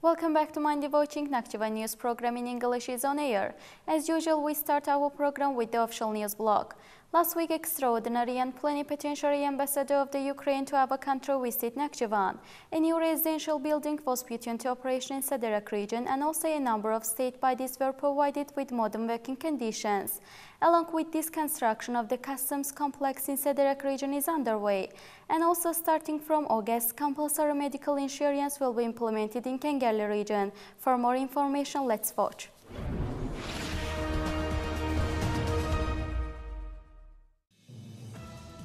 Welcome back to Monday Watching. Nakhchivan news program in English is on air. As usual, we start our program with the official news blog. Last week, extraordinary and plenipotentiary ambassador of the Ukraine to our country visited Nakhchivan. A new residential building was put into operation in Sederek region, and also a number of state bodies were provided with modern working conditions. Along with this, construction of the customs complex in Sederek region is underway. And also starting from August, compulsory medical insurance will be implemented in Kengerli region. For more information, let's watch.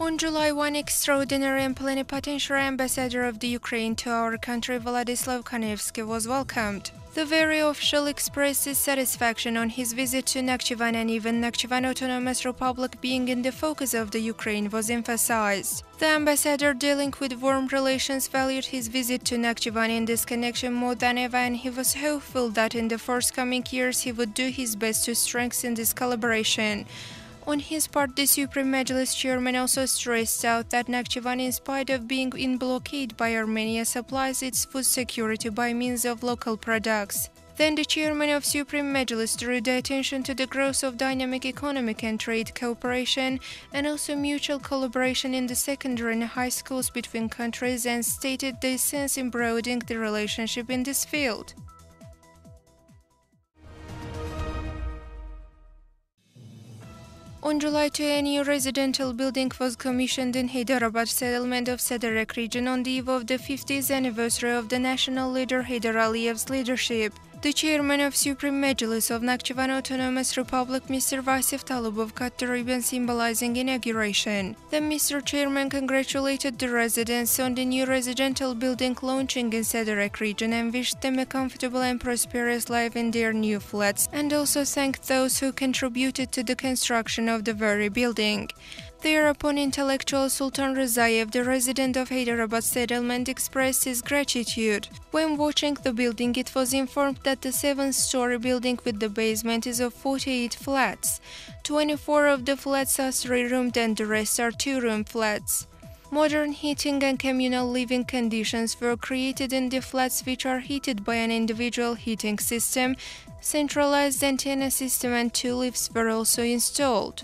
On July 1, extraordinary and plenipotentiary ambassador of the Ukraine to our country, Vladislav Kanevsky, was welcomed. The very official expressed his satisfaction on his visit to Nakhchivan, and even Nakhchivan Autonomous Republic being in the focus of the Ukraine was emphasized. The ambassador, dealing with warm relations, valued his visit to Nakhchivan in this connection more than ever, and he was hopeful that in the forthcoming years he would do his best to strengthen this collaboration. On his part, the Supreme Majlis chairman also stressed out that Nakhchivan, in spite of being in blockade by Armenia, supplies its food security by means of local products. Then the chairman of Supreme Majlis drew the attention to the growth of dynamic economic and trade cooperation and also mutual collaboration in the secondary and high schools between countries, and stated their sense in broadening the relationship in this field. On July 2, a new residential building was commissioned in Hyderabad settlement of Sederek region on the eve of the 50th anniversary of the national leader Heydar Aliyev's leadership. The chairman of Supreme Majlis of Nakhchivan Autonomous Republic, Mr. Vasif Talubov, cut the ribbon symbolizing inauguration. Then Mr. Chairman congratulated the residents on the new residential building launching in Sederek region and wished them a comfortable and prosperous life in their new flats, and also thanked those who contributed to the construction of the very building. Thereupon, intellectual Sultan Rizayev, the resident of Hyderabad settlement, expressed his gratitude. When watching the building, it was informed that the 7-story building with the basement is of 48 flats. 24 of the flats are 3-roomed and the rest are 2-room flats. Modern heating and communal living conditions were created in the flats, which are heated by an individual heating system. Centralized antenna system and 2 lifts were also installed.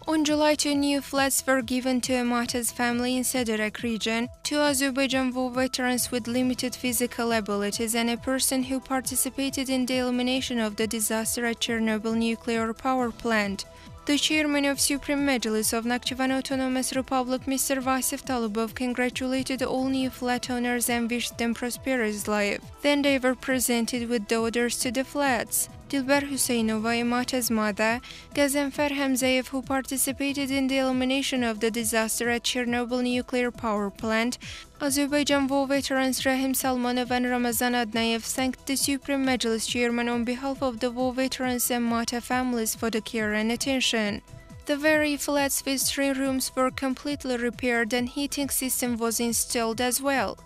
On July 2, new flats were given to a martyr's family in Sederek region, 2 Azerbaijan war veterans with limited physical abilities, and a person who participated in the elimination of the disaster at Chernobyl nuclear power plant. The chairman of Supreme Majlis of Nakhchivan Autonomous Republic, Mr. Vasif Talubov, congratulated all new flat owners and wished them prosperous life. Then they were presented with the orders to the flats. Dilber Huseinova, Imata's mother, Gazanfer Hamzayev, who participated in the elimination of the disaster at Chernobyl nuclear power plant, Azerbaijan war veterans Rahim Salmanov and Ramazan Adnayev thanked the Supreme Majlis chairman on behalf of the war veterans and martyr families for the care and attention. The very flats with 3 rooms were completely repaired and heating system was installed as well.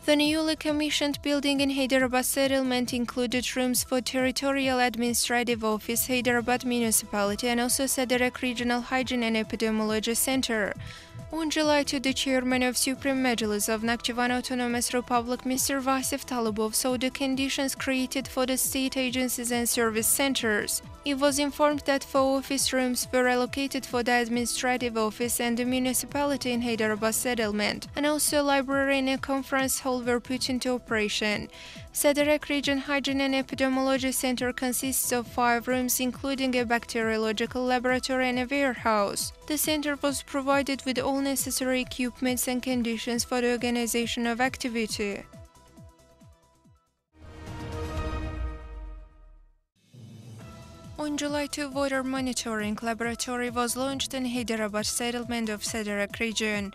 The newly commissioned building in Hyderabad settlement included rooms for Territorial Administrative Office, Hyderabad Municipality, and also Sederek Regional Hygiene and Epidemiology Center. On July 2, the chairman of Supreme Majlis of Nakhchivan Autonomous Republic, Mr. Vasif Talubov, saw the conditions created for the state agencies and service centers. He was informed that 4 office rooms were allocated for the administrative office and the municipality in Hyderabad settlement, and also a library and a conference hall were put into operation. Sederek Region Hygiene and Epidemiology Center consists of 5 rooms, including a bacteriological laboratory and a warehouse. The center was provided with all necessary equipments and conditions for the organization of activity. On July 2, water monitoring laboratory was launched in Hyderabad settlement of Sederek region.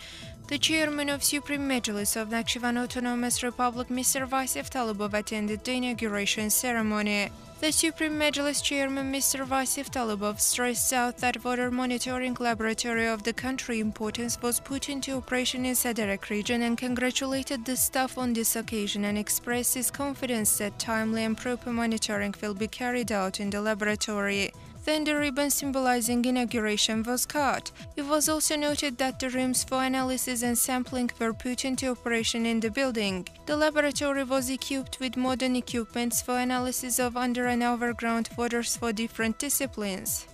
The chairman of Supreme Majlis of Nakhchivan Autonomous Republic, Mr. Vasif Talubov, attended the inauguration ceremony. The Supreme Majlis Chairman Mr. Vasif Talibov stressed out that water monitoring laboratory of the country importance was put into operation in Sederek region and congratulated the staff on this occasion and expressed his confidence that timely and proper monitoring will be carried out in the laboratory. Then the ribbon symbolizing inauguration was cut. It was also noted that the rooms for analysis and sampling were put into operation in the building. The laboratory was equipped with modern equipments for analysis of under and overground waters for different disciplines.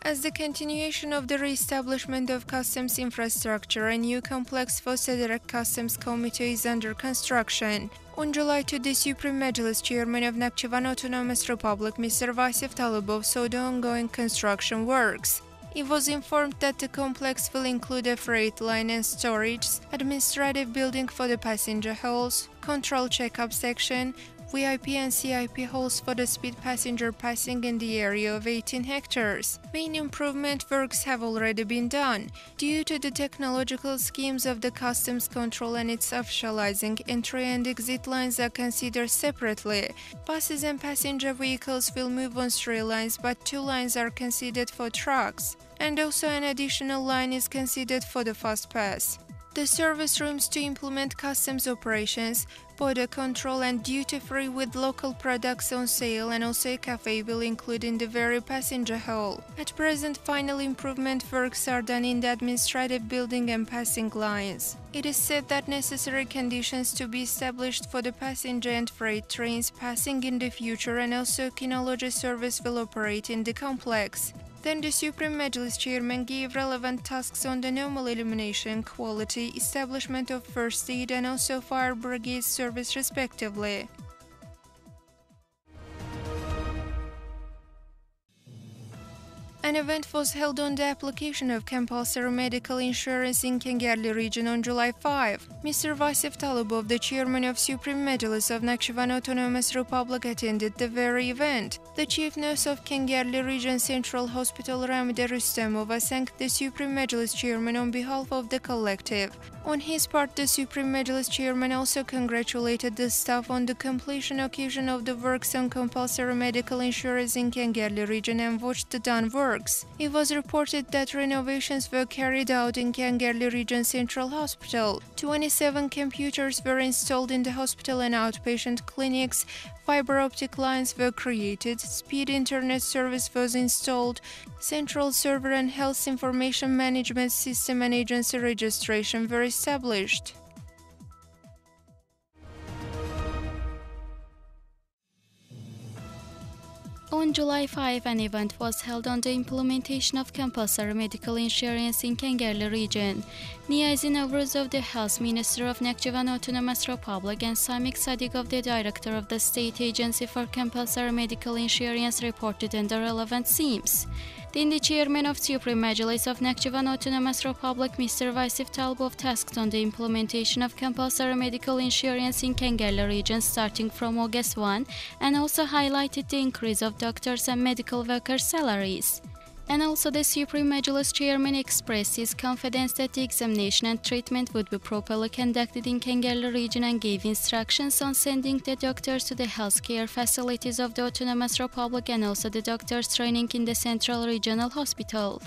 As the continuation of the re-establishment of customs infrastructure, a new complex for Sederek Customs Committee is under construction. On July 2, the Supreme Majlis Chairman of Nakhchivan Autonomous Republic, Mr. Vasif Talibov, saw the ongoing construction works. He was informed that the complex will include a freight line and storage, administrative building for the passenger halls, control checkup section, VIP and CIP halls for the speed passenger passing in the area of 18 hectares. Main improvement works have already been done. Due to the technological schemes of the customs control and its officializing, entry and exit lines are considered separately. Buses and passenger vehicles will move on 3 lines, but 2 lines are considered for trucks. And also an additional line is considered for the fast pass. The service rooms to implement customs operations, border control and duty-free with local products on sale, and also a cafe will include in the very passenger hall. At present, final improvement works are done in the administrative building and passing lines. It is said that necessary conditions to be established for the passenger and freight trains passing in the future, and also kinology service will operate in the complex. Then the Supreme Majlis Chairman gave relevant tasks on the normal illumination, quality, establishment of first aid and also fire brigade service respectively. An event was held on the application of compulsory medical insurance in Kengerli region on July 5. Mr. Vasif Talibov, the chairman of Supreme Majlis of Nakhchivan Autonomous Republic, attended the very event. The chief nurse of Kengerli region Central Hospital, Ramide Rustemova, thanked the Supreme Majlis chairman on behalf of the collective. On his part, the Supreme Majlis chairman also congratulated the staff on the completion occasion of the works on compulsory medical insurance in Kengerli region and watched the done work. It was reported that renovations were carried out in Kengerli Region Central Hospital. 27 computers were installed in the hospital and outpatient clinics, fiber optic lines were created, speed internet service was installed, central server and health information management system and agency registration were established. On July 5, an event was held on the implementation of compulsory medical insurance in Kengerli region. Niyazi Navruzov, the Health Minister of Nakhchivan Autonomous Republic, and Samik Sadigov, the Director of the State Agency for Compulsory Medical Insurance, reported on the relevant themes. Then the chairman of Supreme Majlis of Nakhchivan Autonomous Republic, Mr. Vasif Talibov, tasked on the implementation of compulsory medical insurance in Kengerli region starting from August 1 and also highlighted the increase of doctors and medical workers' salaries. And also the Supreme Majlis chairman expressed his confidence that the examination and treatment would be properly conducted in Kengerli region and gave instructions on sending the doctors to the healthcare facilities of the Autonomous Republic and also the doctors training in the Central Regional Hospital.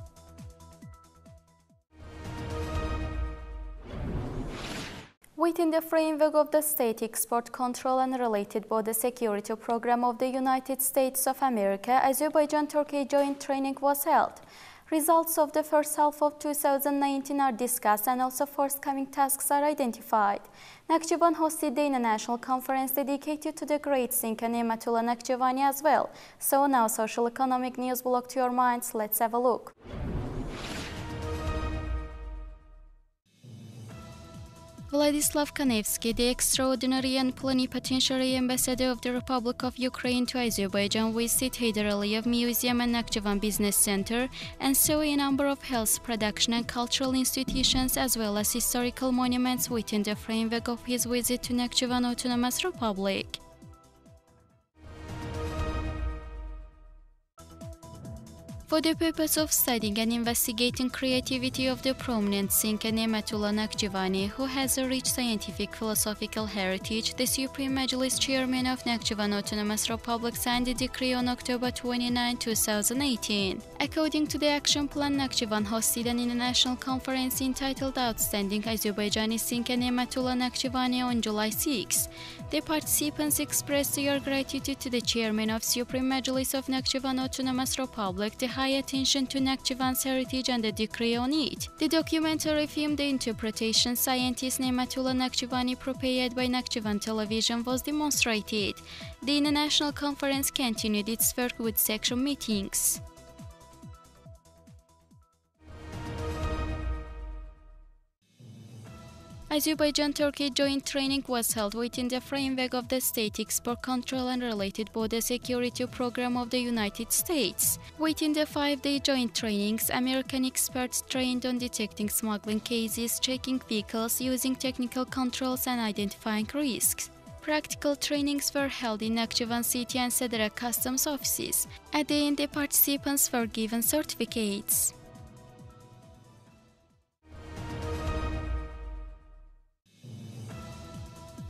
Within the framework of the State Export Control and Related Border Security Program of the United States of America, Azerbaijan-Turkey joint training was held. Results of the first half of 2019 are discussed and also forthcoming tasks are identified. Nakhchivan hosted the international conference dedicated to the great Zinc and Nematullah Nakhchivani as well. So now social economic news block to your minds. Let's have a look. Vladislav Kanevsky, the extraordinary and plenipotentiary ambassador of the Republic of Ukraine to Azerbaijan, visited Heydar Aliyev Museum and Nakhchivan Business Center and saw a number of health, production and cultural institutions as well as historical monuments within the framework of his visit to Nakhchivan Autonomous Republic. For the purpose of studying and investigating creativity of the prominent thinker Nematullah Nakhchivani, who has a rich scientific philosophical heritage, the Supreme Majlis Chairman of Nakhchivan Autonomous Republic signed a decree on October 29, 2018. According to the action plan, Nakhchivan hosted an international conference entitled Outstanding Azerbaijani Thinker Nematullah Nakhchivani on July 6. The participants expressed their gratitude to the Chairman of Supreme Majlis of Nakhchivan Autonomous Republic, the high attention to Nakhchivan's heritage and the decree on it. The documentary film, The Interpretation Scientist Nematullah Nakhchivani, prepared by Nakhchivan Television, was demonstrated. The international conference continued its work with section meetings. Azerbaijan-Turkey joint training was held within the framework of the State Export Control and Related Border Security Program of the United States. Within the 5-day joint trainings, American experts trained on detecting smuggling cases, checking vehicles, using technical controls, and identifying risks. Practical trainings were held in Nakhchivan City and Sedera customs offices. At the end, the participants were given certificates.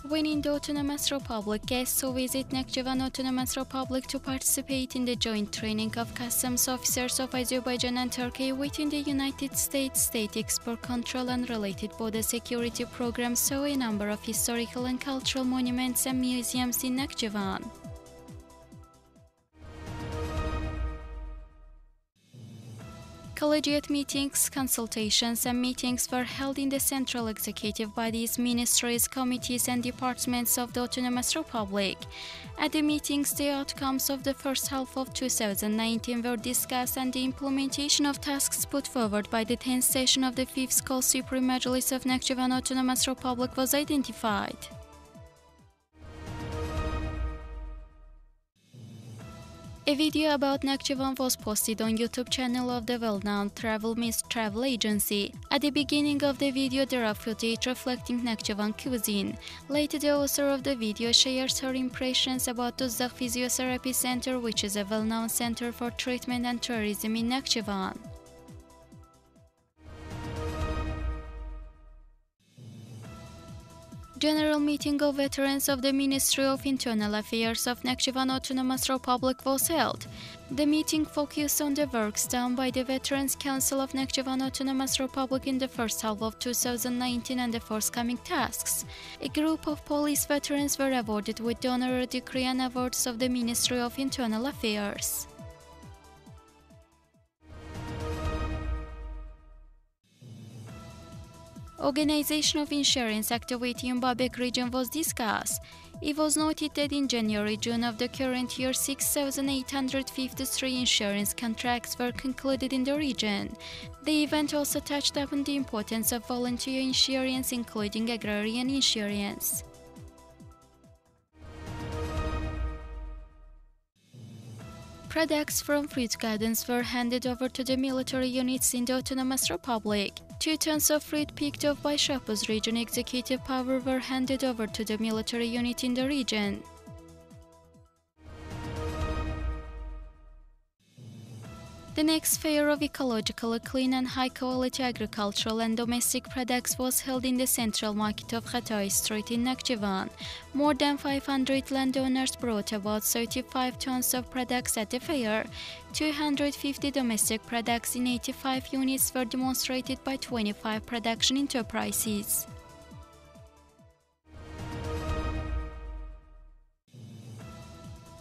When in the Autonomous Republic, guests who visit Nakhchivan Autonomous Republic to participate in the joint training of customs officers of Azerbaijan and Turkey within the United States State Export Control and Related Border Security Program saw a number of historical and cultural monuments and museums in Nakhchivan. Collegiate meetings, consultations, and meetings were held in the central executive bodies, ministries, committees, and departments of the Autonomous Republic. At the meetings, the outcomes of the first half of 2019 were discussed, and the implementation of tasks put forward by the 10th session of the 5th Call Supreme Majlis of Nakhchivan Autonomous Republic was identified. A video about Nakhchivan was posted on YouTube channel of the well-known travel mist travel agency. At the beginning of the video, there are footage reflecting Nakhchivan cuisine. Later, the author of the video shares her impressions about Tuzlaq Physiotherapy Center, which is a well-known center for treatment and tourism in Nakhchivan. General Meeting of Veterans of the Ministry of Internal Affairs of Nakhchivan Autonomous Republic was held. The meeting focused on the works done by the Veterans Council of Nakhchivan Autonomous Republic in the first half of 2019 and the forthcoming tasks. A group of police veterans were awarded with the honorary degree and awards of the Ministry of Internal Affairs. Organization of insurance activity in Babek region was discussed. It was noted that in January-June of the current year, 6,853 insurance contracts were concluded in the region. The event also touched upon the importance of volunteer insurance, including agrarian insurance. Products from fruit gardens were handed over to the military units in the Autonomous Republic. 2 tons of fruit picked off by Shapuz Region Executive Power were handed over to the military unit in the region. The next fair of ecologically clean and high-quality agricultural and domestic products was held in the central market of Khatay Street in Nakhchivan. More than 500 landowners brought about 35 tons of products at the fair. 250 domestic products in 85 units were demonstrated by 25 production enterprises.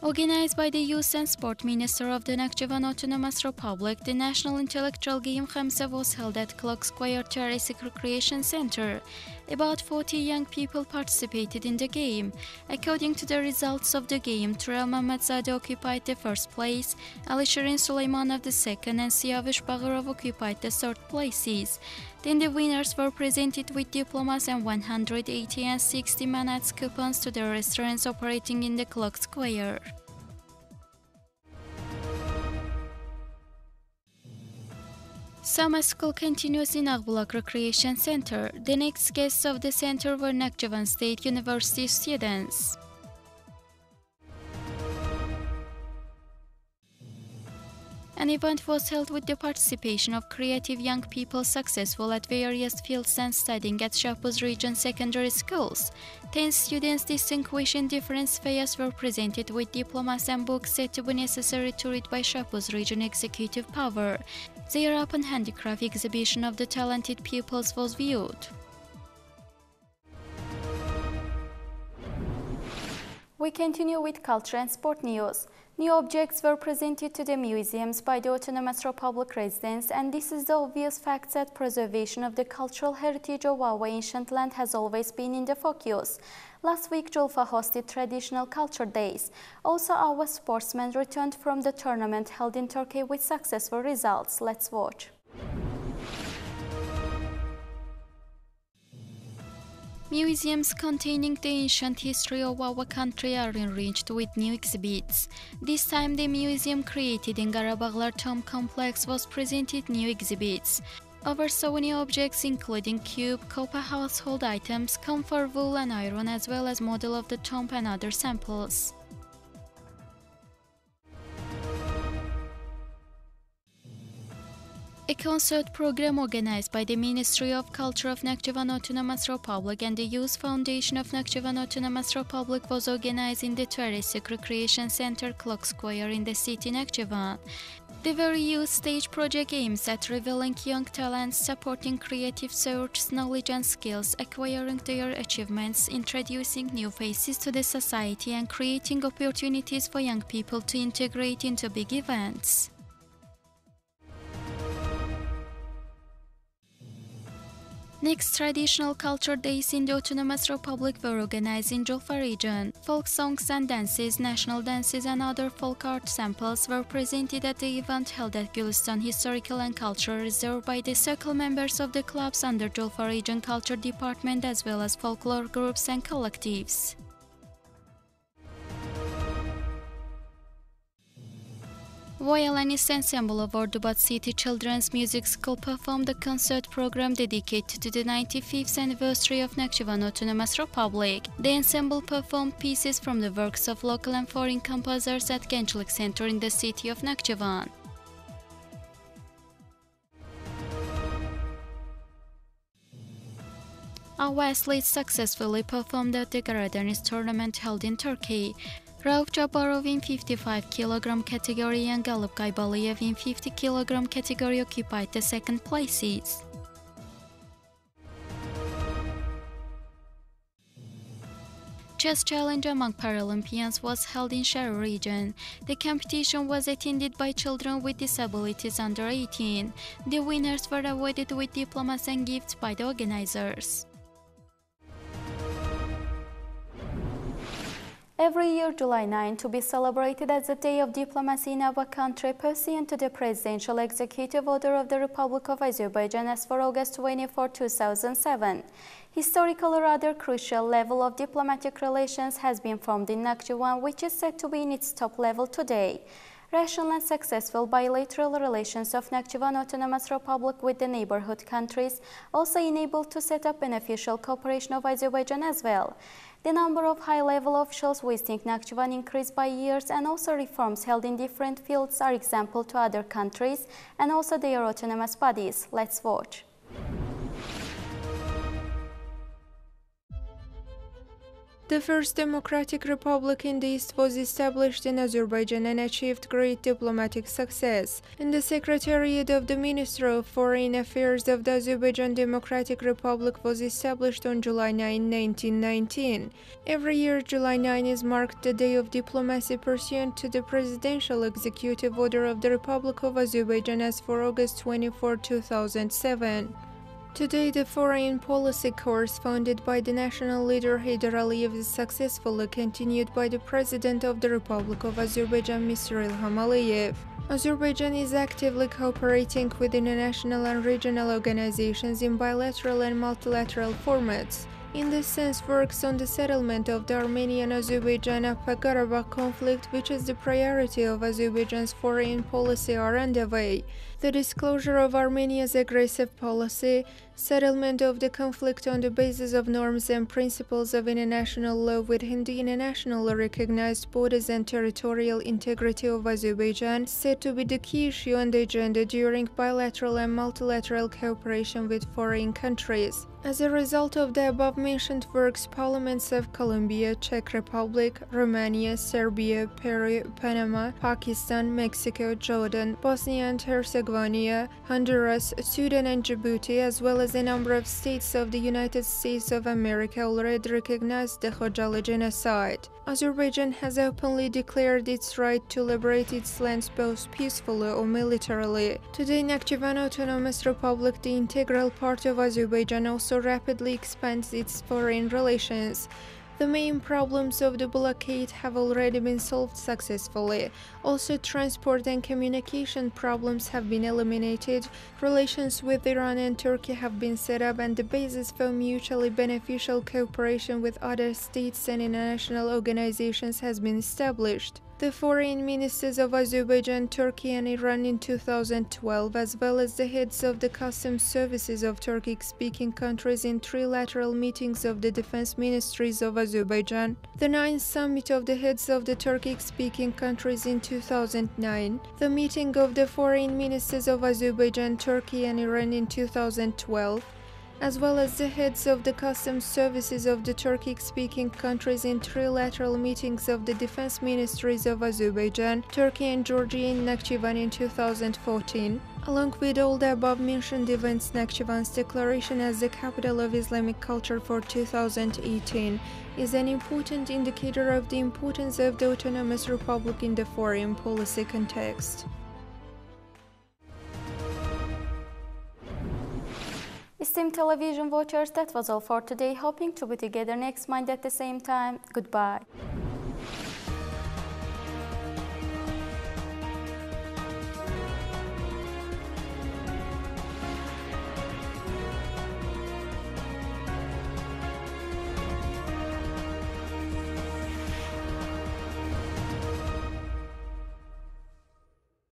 Organized by the Youth and Sport Minister of the Nakhchivan Autonomous Republic, the National Intellectual Game Khamsa was held at Clock Square Touristic Recreation Center. About 40 young people participated in the game. According to the results of the game, Tural Mamadzadeh occupied the first place, Ali Shirin Suleymanov the second, and Siyavush Bagharov occupied the third places. Then the winners were presented with diplomas and 180 and 60 manats coupons to the restaurants operating in the Clock Square. Summer school continues in Akbulak Recreation Center. The next guests of the center were Nakhchivan State University students. An event was held with the participation of creative young people successful at various fields and studying at Shahpuz region secondary schools. 10 students distinguished in different spheres were presented with diplomas and books said to be necessary to read by Shahpuz region executive power. Their open handicraft exhibition of the talented pupils was viewed. We continue with culture and sport news. New objects were presented to the museums by the Autonomous Republic residents, and this is the obvious fact that preservation of the cultural heritage of our ancient land has always been in the focus. Last week, Julfa hosted traditional culture days. Also, our sportsmen returned from the tournament held in Turkey with successful results. Let's watch. Museums containing the ancient history of our country are enriched with new exhibits. This time, the museum created in Qarabağlar Tomb Complex was presented new exhibits. Over 70 objects including cube, copper household items, camphor wool and iron, as well as model of the tomb and other samples. A concert program organized by the Ministry of Culture of Nakhchivan Autonomous Republic and the Youth Foundation of Nakhchivan Autonomous Republic was organized in the Touristic Recreation Center Clock Square in the city Nakhchivan. The Very Youth Stage project aims at revealing young talents, supporting creative search, knowledge and skills, acquiring their achievements, introducing new faces to the society and creating opportunities for young people to integrate into big events. Next, traditional culture days in the Autonomous Republic were organized in Julfa region. Folk songs and dances, national dances and other folk art samples were presented at the event held at Gülistan Historical and Cultural Reserve by the circle members of the clubs under Julfa Region Culture Department as well as folklore groups and collectives. Violinist ensemble of Ordubat City Children's Music School performed a concert program dedicated to the 95th anniversary of Nakhchivan Autonomous Republic. The ensemble performed pieces from the works of local and foreign composers at Gençlik Center in the city of Nakhchivan. Our athletes successfully performed at the Karadeniz tournament held in Turkey. Rauf Jabarov in 55 kg category and Galip Gaybaliyev in 50 kg category occupied the second places. Chess challenge among Paralympians was held in Shari region. The competition was attended by children with disabilities under 18. The winners were awarded with diplomas and gifts by the organizers. Every year, July 9 to be celebrated as the Day of Diplomacy in our country pursuant to the Presidential Executive Order of the Republic of Azerbaijan as for August 24, 2007. Historical or other crucial level of diplomatic relations has been formed in Nakhchivan, which is said to be in its top level today. Rational and successful bilateral relations of Nakhchivan Autonomous Republic with the neighborhood countries also enabled to set up beneficial cooperation of Azerbaijan as well. The number of high-level officials visiting Nakhchivan increased by years, and also reforms held in different fields are example to other countries and also their autonomous bodies. Let's watch. The first democratic republic in the East was established in Azerbaijan and achieved great diplomatic success. And the Secretariat of the Ministry of Foreign Affairs of the Azerbaijan Democratic Republic was established on July 9, 1919. Every year, July 9 is marked the Day of Diplomacy pursuant to the Presidential Executive Order of the Republic of Azerbaijan as for August 24, 2007. Today, the foreign policy course founded by the national leader Heydar Aliyev is successfully continued by the President of the Republic of Azerbaijan, Mr. Ilham Aliyev. Azerbaijan is actively cooperating with international and regional organizations in bilateral and multilateral formats. In this sense, works on the settlement of the Armenian-Azerbaijan Upper Karabakh conflict, which is the priority of Azerbaijan's foreign policy, are underway. The disclosure of Armenia's aggressive policy, settlement of the conflict on the basis of norms and principles of international law within the internationally recognized borders and territorial integrity of Azerbaijan, said to be the key issue on the agenda during bilateral and multilateral cooperation with foreign countries. As a result of the above-mentioned works, parliaments of Colombia, Czech Republic, Romania, Serbia, Peru, Panama, Pakistan, Mexico, Jordan, Bosnia and Herzegovina, Honduras, Sudan and Djibouti, as well as a number of states of the United States of America already recognized the Khojaly genocide. Azerbaijan has openly declared its right to liberate its lands both peacefully or militarily. Today, Nakhchivan Autonomous Republic, the integral part of Azerbaijan, also rapidly expands its foreign relations. The main problems of the blockade have already been solved successfully. Also, transport and communication problems have been eliminated, relations with Iran and Turkey have been set up, and the basis for mutually beneficial cooperation with other states and international organizations has been established. The foreign ministers of Azerbaijan, Turkey and Iran in 2012, as well as the heads of the customs services of Turkic-speaking countries in trilateral meetings of the defense ministries of Azerbaijan. The 9th summit of the heads of the Turkic-speaking countries in 2009. The meeting of the foreign ministers of Azerbaijan, Turkey and Iran in 2012. As well as the heads of the customs services of the Turkic-speaking countries in trilateral meetings of the defense ministries of Azerbaijan, Turkey and Georgia in Nakhchivan in 2014. Along with all the above-mentioned events, Nakhchivan's declaration as the capital of Islamic culture for 2018 is an important indicator of the importance of the Autonomous Republic in the foreign policy context. Esteemed television watchers, that was all for today. Hoping to be together next Monday at the same time. Goodbye.